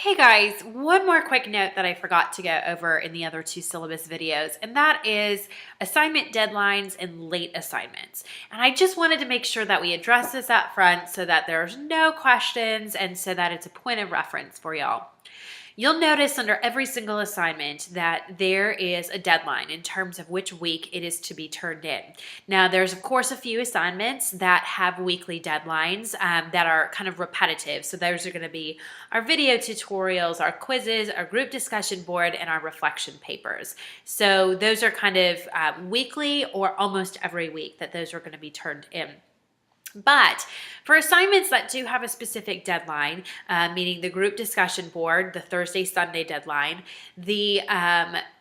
Hey guys, one more quick note that I forgot to go over in the other two syllabus videos, and that is assignment deadlines and late assignments. And I just wanted to make sure that we address this up front so that there's no questions and so that it's a point of reference for y'all. You'll notice under every single assignment that there is a deadline in terms of which week it is to be turned in. Now, there's of course a few assignments that have weekly deadlines that are kind of repetitive. So those are going to be our video tutorials, our quizzes, our group discussion board, and our reflection papers. So those are kind of weekly or almost every week that those are going to be turned in. But for assignments that do have a specific deadline, meaning the group discussion board, the Thursday, Sunday deadline, the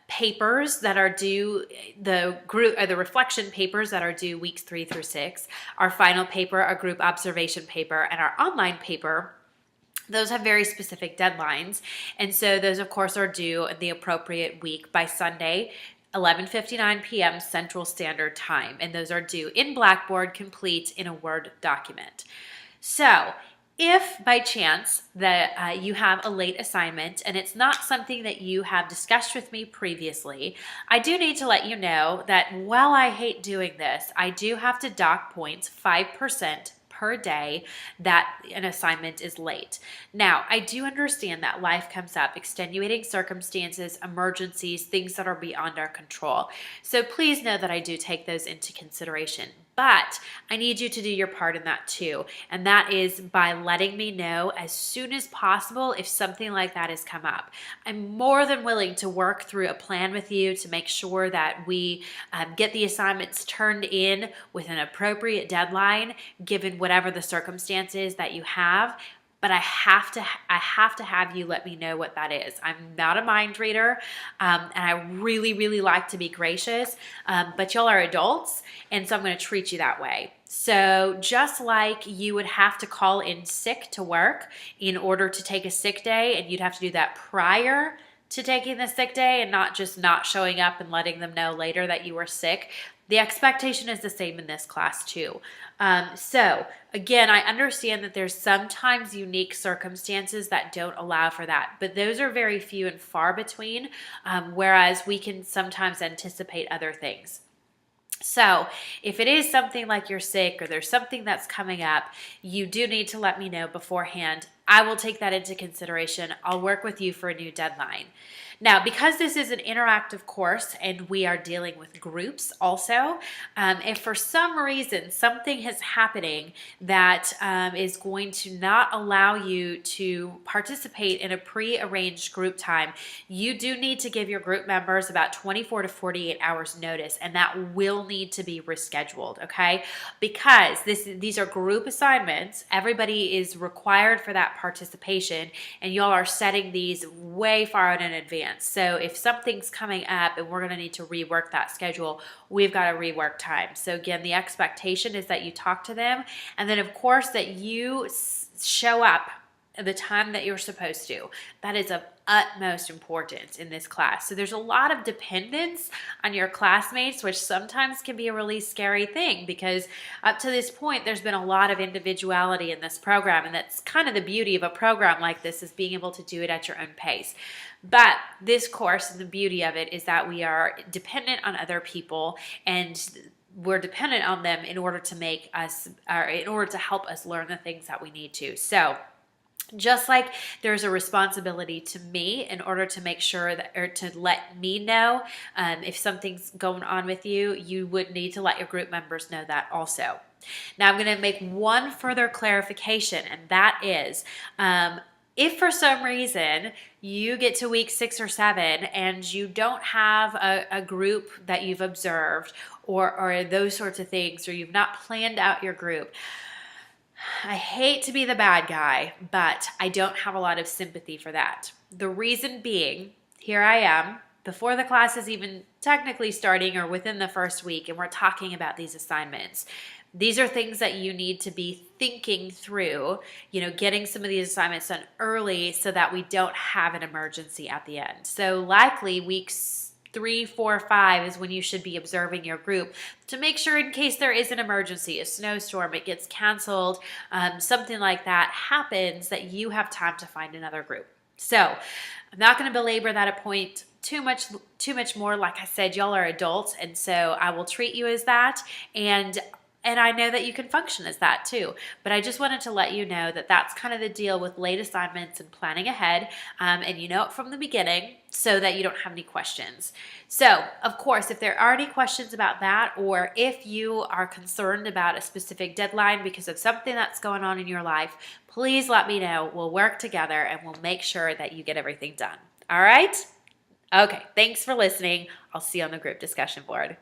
papers that are due, the group or the reflection papers that are due weeks 3 through 6, our final paper, our group observation paper, and our online paper, those have very specific deadlines. And so those, of course, are due the appropriate week by Sunday, 11:59 p.m. Central Standard Time, and those are due in Blackboard, complete in a Word document. So if by chance that you have a late assignment and it's not something that you have discussed with me previously, I do need to let you know that while I hate doing this, I do have to dock points 5% per day that an assignment is late. Now, I do understand that life comes up, extenuating circumstances, emergencies, things that are beyond our control. So please know that I do take those into consideration. But I need you to do your part in that too. And that is by letting me know as soon as possible if something like that has come up. I'm more than willing to work through a plan with you to make sure that we get the assignments turned in with an appropriate deadline, given whatever the circumstances that you have. But I have to have you let me know what that is. I'm not a mind reader, and I really, really like to be gracious, but y'all are adults, and so I'm going to treat you that way. So just like you would have to call in sick to work in order to take a sick day, and you'd have to do that prior to taking the sick day and not just not showing up and letting them know later that you were sick, the expectation is the same in this class too. So again, I understand that there's sometimes unique circumstances that don't allow for that, but those are very few and far between, whereas we can sometimes anticipate other things. So if it is something like you're sick or there's something that's coming up, you do need to let me know beforehand. I will take that into consideration. I'll work with you for a new deadline. Now, because this is an interactive course and we are dealing with groups also, if for some reason something is happening that is going to not allow you to participate in a pre-arranged group time, you do need to give your group members about 24 to 48 hours notice, and that will need to be rescheduled, okay? Because these are group assignments. Everybody is required for that participation, and y'all are setting these way far out in advance. So if something's coming up and we're going to need to rework that schedule, we've got to rework time. So again, the expectation is that you talk to them, and then of course that you show up at the time that you're supposed to. That is of utmost importance in this class. So there's a lot of dependence on your classmates, which sometimes can be a really scary thing because up to this point, there's been a lot of individuality in this program. And that's kind of the beauty of a program like this, is being able to do it at your own pace. But this course, and the beauty of it is that we are dependent on other people, and we're dependent on them in order to make us, or in order to help us learn the things that we need to. So just like there's a responsibility to me in order to make sure that, or to let me know if something's going on with you, you would need to let your group members know that also. Now I'm going to make one further clarification, and that is, if for some reason you get to week 6 or 7 and you don't have a group that you've observed or those sorts of things, or you've not planned out your group, I hate to be the bad guy, but I don't have a lot of sympathy for that. The reason being, here I am, before the class is even technically starting or within the first week, and we're talking about these assignments. These are things that you need to be thinking through, getting some of these assignments done early so that we don't have an emergency at the end. So likely weeks 3, 4, 5 is when you should be observing your group to make sure, in case there is an emergency, a snowstorm, it gets canceled, something like that happens, that you have time to find another group. So I'm not going to belabor that point too much more. Like I said, y'all are adults, and so I will treat you as that. And I know that you can function as that too. But I just wanted to let you know that that's kind of the deal with late assignments and planning ahead. And you know it from the beginning so that you don't have any questions. So, of course, if there are any questions about that, or if you are concerned about a specific deadline because of something that's going on in your life, please let me know. We'll work together and we'll make sure that you get everything done. All right? Okay, thanks for listening. I'll see you on the group discussion board.